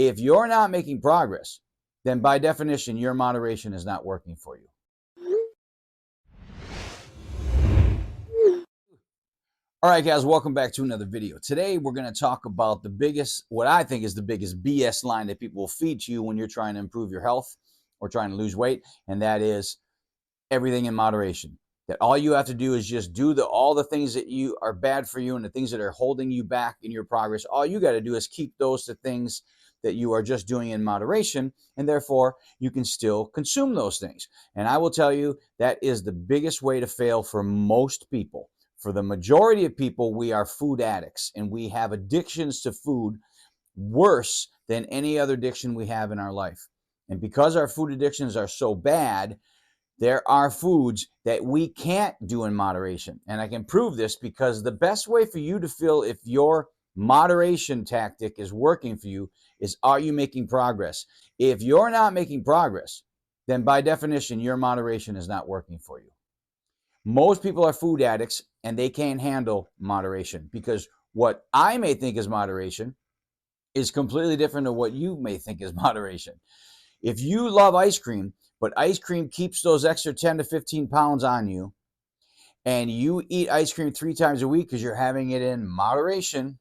If you're not making progress, then by definition, your moderation is not working for you. All right, guys, welcome back to another video. Today, we're going to talk about what I think is the biggest BS line that people will feed to you when you're trying to improve your health or trying to lose weight, and that is everything in moderation. That all you have to do is just do all the things that you are bad for you and the things that are holding you back in your progress. All you got to do is keep those to things that you are just doing in moderation, and therefore you can still consume those things. And I will tell you that is the biggest way to fail for most people. For the majority of people, we are food addicts, and we have addictions to food worse than any other addiction we have in our life. And because our food addictions are so bad, there are foods that we can't do in moderation. And I can prove this because the best way for you to feel if your moderation tactic is working for you is, are you making progress? If you're not making progress, then by definition, your moderation is not working for you. Most people are food addicts and they can't handle moderation, because what I may think is moderation is completely different than what you may think is moderation. If you love ice cream, but ice cream keeps those extra 10 to 15 pounds on you, and you eat ice cream 3 times a week because you're having it in moderation,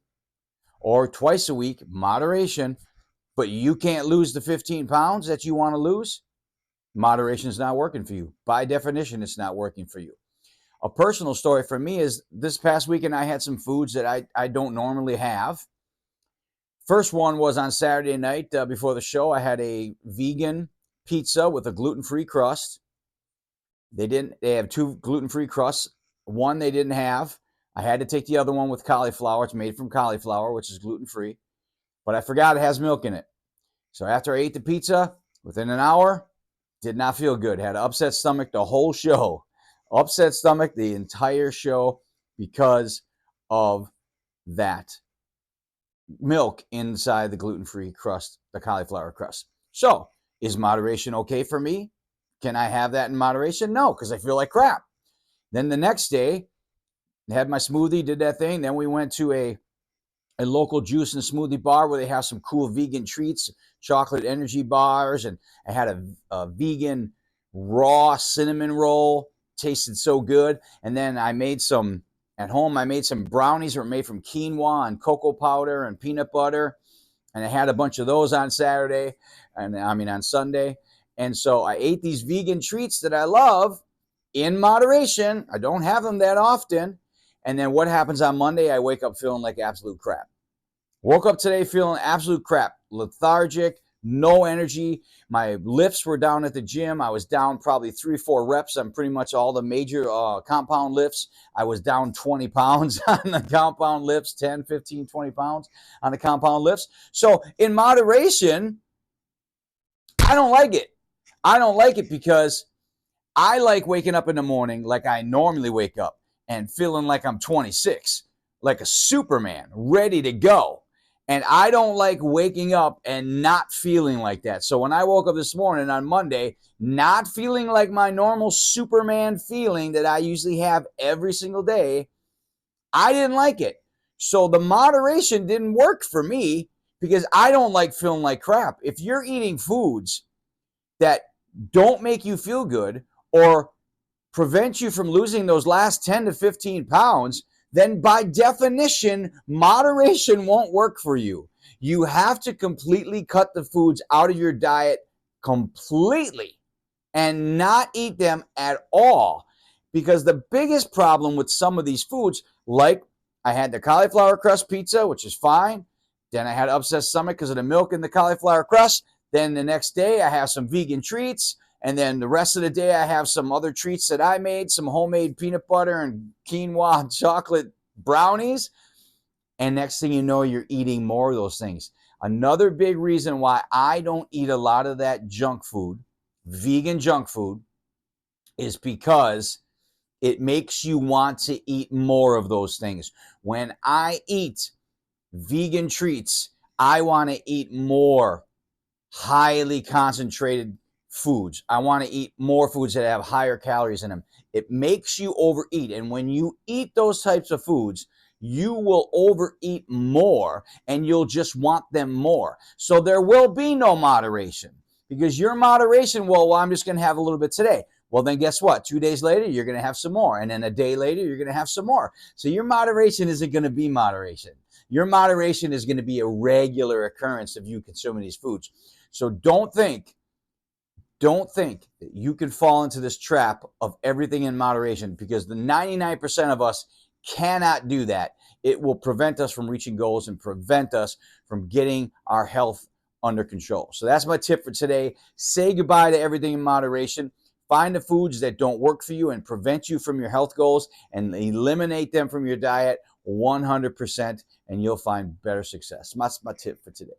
or twice a week, moderation, but you can't lose the 15 pounds that you want to lose, moderation is not working for you. By definition, it's not working for you. A personal story for me is this past weekend, I had some foods that I don't normally have. First one was on Saturday night before the show. I had a vegan pizza with a gluten-free crust. They have 2 gluten-free crusts. One they didn't have. I had to take the other one with cauliflower. It's made from cauliflower, which is gluten-free. But I forgot it has milk in it. So after I ate the pizza, within an hour, did not feel good. Had an upset stomach the whole show. Upset stomach the entire show because of that milk inside the gluten-free crust, the cauliflower crust. So, is moderation okay for me? Can I have that in moderation? No, because I feel like crap. Then the next day, I had my smoothie, did that thing. Then we went to a local juice and smoothie bar where they have some cool vegan treats, chocolate energy bars, and I had a vegan raw cinnamon roll. Tasted so good. And then I made some at home. I made some brownies that were made from quinoa and cocoa powder and peanut butter. And I had a bunch of those on Saturday, on Sunday. And so I ate these vegan treats that I love in moderation. I don't have them that often. And then what happens on Monday? I wake up feeling like absolute crap. Woke up today feeling absolute crap, lethargic, no energy. My lifts were down at the gym. I was down probably 3 or 4 reps on pretty much all the major compound lifts. I was down 20 pounds on the compound lifts, 10, 15, 20 pounds on the compound lifts. So in moderation, I don't like it. I don't like it because I like waking up in the morning like I normally wake up and feeling like I'm 26, like a Superman, ready to go. And I don't like waking up and not feeling like that. So when I woke up this morning on Monday, not feeling like my normal Superman feeling that I usually have every single day, I didn't like it. So the moderation didn't work for me because I don't like feeling like crap. If you're eating foods that don't make you feel good or prevent you from losing those last 10 to 15 pounds, then by definition, moderation won't work for you. You have to completely cut the foods out of your diet completely and not eat them at all. Because the biggest problem with some of these foods, like I had the cauliflower crust pizza, which is fine. Then I had upset stomach because of the milk in the cauliflower crust. Then the next day I have some vegan treats. And then the rest of the day, I have some other treats that I made, some homemade peanut butter and quinoa and chocolate brownies. And next thing you know, you're eating more of those things. Another big reason why I don't eat a lot of that junk food, vegan junk food, is because it makes you want to eat more of those things. When I eat vegan treats, I want to eat more highly concentrated foods. I want to eat more foods that have higher calories in them. It makes you overeat. And when you eat those types of foods, you will overeat more and you'll just want them more. So there will be no moderation, because your moderation, well, I'm just going to have a little bit today. Well, then guess what? 2 days later, you're going to have some more. And then a day later, you're going to have some more. So your moderation isn't going to be moderation. Your moderation is going to be a regular occurrence of you consuming these foods. So don't think that you can fall into this trap of everything in moderation, because the 99% of us cannot do that. It will prevent us from reaching goals and prevent us from getting our health under control. So that's my tip for today. Say goodbye to everything in moderation. Find the foods that don't work for you and prevent you from your health goals, and eliminate them from your diet 100%, and you'll find better success. That's my tip for today.